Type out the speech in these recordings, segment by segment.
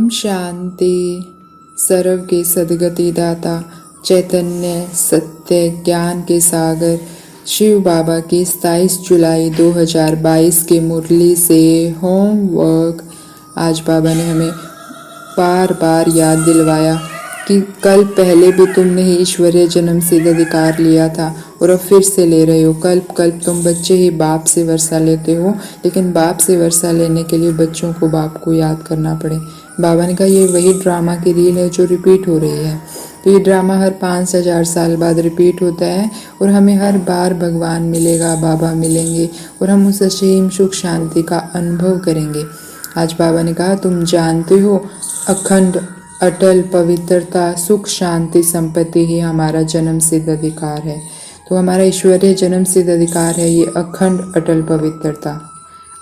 ओम शांति। सर्व के सद्गति दाता, चैतन्य सत्य ज्ञान के सागर शिव बाबा की 27 जुलाई 2022 के मुरली से होमवर्क। आज बाबा ने हमें बार बार याद दिलवाया कि कल पहले भी तुमने ही ईश्वरीय जन्म सिद्ध अधिकार लिया था और अब फिर से ले रहे हो। कल तुम बच्चे ही बाप से वर्षा लेते हो, लेकिन बाप से वर्षा लेने के लिए बच्चों को बाप को याद करना पड़े। बाबा ने कहा ये वही ड्रामा की रील है जो रिपीट हो रही है। तो ये ड्रामा हर 5000 साल बाद रिपीट होता है और हमें हर बार भगवान मिलेगा, बाबा मिलेंगे और हम उस असीम सुख शांति का अनुभव करेंगे। आज बाबा ने कहा तुम जानते हो अखंड अटल पवित्रता सुख शांति संपत्ति ही हमारा जन्म सिद्ध अधिकार है। तो हमारा ईश्वरीय जन्म सिद्ध अधिकार है ये अखंड अटल पवित्रता,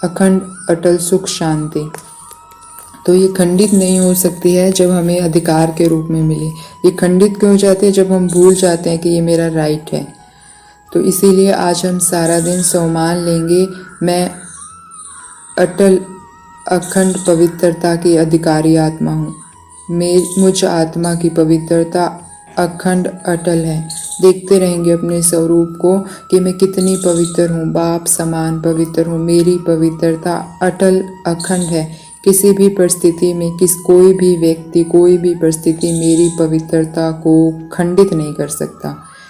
अखंड अटल सुख शांति। तो ये खंडित नहीं हो सकती है जब हमें अधिकार के रूप में मिले। ये खंडित क्यों हो जाती है? जब हम भूल जाते हैं कि ये मेरा राइट है। तो इसीलिए आज हम सारा दिन सोमान लेंगे, मैं अटल अखंड पवित्रता की अधिकारी आत्मा हूँ। मुझ आत्मा की पवित्रता अखंड अटल है। देखते रहेंगे अपने स्वरूप को कि मैं कितनी पवित्र हूँ, बाप समान पवित्र हूँ। मेरी पवित्रता अटल अखंड है। किसी भी परिस्थिति में कोई भी व्यक्ति, कोई भी परिस्थिति मेरी पवित्रता को खंडित नहीं कर सकता,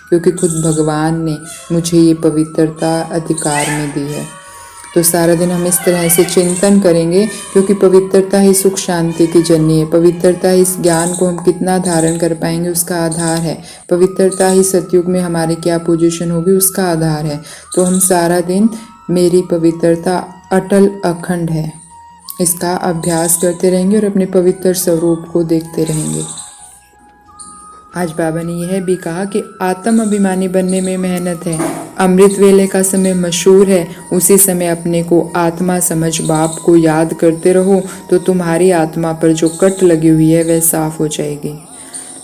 क्योंकि खुद भगवान ने मुझे ये पवित्रता अधिकार में दी है। तो सारा दिन हम इस तरह से चिंतन करेंगे, क्योंकि पवित्रता ही सुख शांति की जननी है। पवित्रता ही इस ज्ञान को हम कितना धारण कर पाएंगे उसका आधार है। पवित्रता ही सतयुग में हमारी क्या पोजीशन होगी उसका आधार है। तो हम सारा दिन मेरी पवित्रता अटल अखंड है इसका अभ्यास करते रहेंगे और अपने पवित्र स्वरूप को देखते रहेंगे। आज बाबा ने यह भी कहा कि आत्म अभिमानी बनने में मेहनत है। अमृत वेले का समय मशहूर है, उसी समय अपने को आत्मा समझ बाप को याद करते रहो तो तुम्हारी आत्मा पर जो कट लगी हुई है वह साफ हो जाएगी।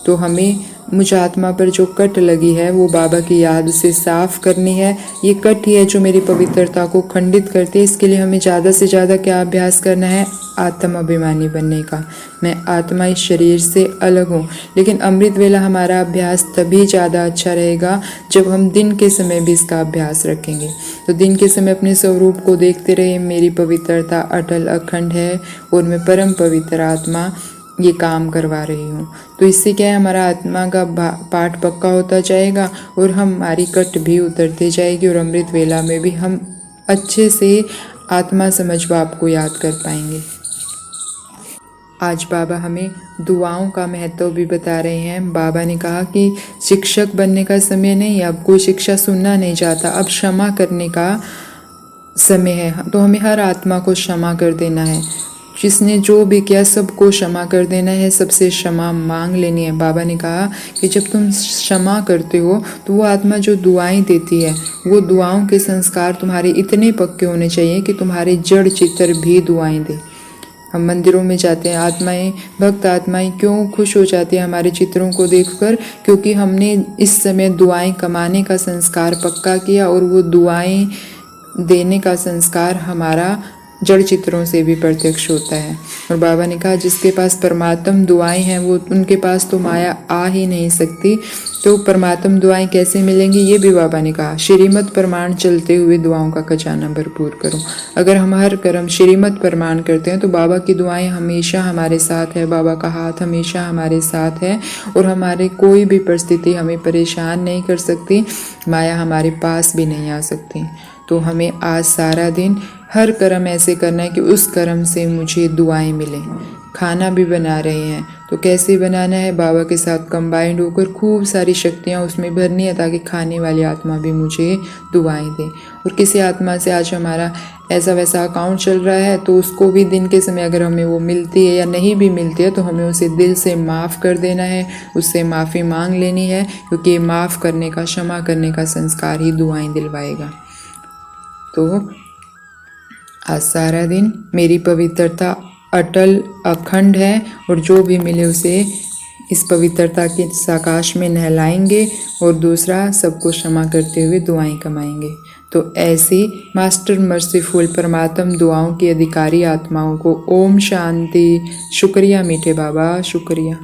तो हमें मुझ आत्मा पर जो कट लगी है वो बाबा की याद से साफ करनी है। ये कट ही है जो मेरी पवित्रता को खंडित करती है। इसके लिए हमें ज़्यादा से ज़्यादा क्या अभ्यास करना है? आत्म अभिमानी बनने का। मैं आत्मा इस शरीर से अलग हूँ। लेकिन अमृत वेला हमारा अभ्यास तभी ज़्यादा अच्छा रहेगा जब हम दिन के समय भी इसका अभ्यास रखेंगे। तो दिन के समय अपने स्वरूप को देखते रहे, मेरी पवित्रता अटल अखंड है और मैं परम पवित्र आत्मा ये काम करवा रही हूँ। तो इससे क्या है, हमारा आत्मा का पाठ पक्का होता जाएगा और हमारी कट भी उतरती जाएगी और अमृत वेला में भी हम अच्छे से आत्मा समझ बाप को याद कर पाएंगे। आज बाबा हमें दुआओं का महत्व भी बता रहे हैं। बाबा ने कहा कि शिक्षक बनने का समय नहीं, अब कोई शिक्षा सुनना नहीं चाहता, अब क्षमा करने का समय है। तो हमें हर आत्मा को क्षमा कर देना है। जिसने जो भी किया सबको क्षमा कर देना है, सबसे क्षमा मांग लेनी है। बाबा ने कहा कि जब तुम क्षमा करते हो तो वो आत्मा जो दुआएं देती है वो दुआओं के संस्कार तुम्हारे इतने पक्के होने चाहिए कि तुम्हारे जड़ चित्तर भी दुआएं दे। हम मंदिरों में जाते हैं, आत्माएं, भक्त आत्माएं क्यों खुश हो जाती है हमारे चित्रों को देखकर? क्योंकि हमने इस समय दुआएं कमाने का संस्कार पक्का किया और वो दुआएं देने का संस्कार हमारा जड़ चित्रों से भी प्रत्यक्ष होता है। और बाबा ने कहा जिसके पास परमात्म दुआएं हैं वो उनके पास तो माया आ ही नहीं सकती। तो परमात्म दुआएं कैसे मिलेंगी ये भी बाबा ने कहा। श्रीमत प्रमाण चलते हुए दुआओं का खजाना भरपूर करो। अगर हम हर कर्म श्रीमत प्रमाण करते हैं तो बाबा की दुआएं हमेशा हमारे साथ है, बाबा का हाथ हमेशा हमारे साथ है और हमारे कोई भी परिस्थिति हमें परेशान नहीं कर सकती, माया हमारे पास भी नहीं आ सकती। तो हमें आज सारा दिन हर कर्म ऐसे करना है कि उस कर्म से मुझे दुआएं मिलें। खाना भी बना रहे हैं तो कैसे बनाना है? बाबा के साथ कंबाइंड होकर खूब सारी शक्तियाँ उसमें भरनी है ताकि खाने वाली आत्मा भी मुझे दुआएं दे। और किसी आत्मा से आज हमारा ऐसा वैसा अकाउंट चल रहा है तो उसको भी दिन के समय अगर हमें वो मिलती है या नहीं भी मिलती है तो हमें उसे दिल से माफ़ कर देना है, उससे माफ़ी मांग लेनी है, क्योंकि माफ़ करने का, क्षमा करने का संस्कार ही दुआएं दिलवाएगा। तो आज सारा दिन मेरी पवित्रता अटल अखंड है और जो भी मिले उसे इस पवित्रता के आकाश में नहलाएंगे और दूसरा सबको क्षमा करते हुए दुआएं कमाएंगे। तो ऐसी मास्टर मर्सीफुल परमात्म दुआओं की अधिकारी आत्माओं को ओम शांति। शुक्रिया मीठे बाबा, शुक्रिया।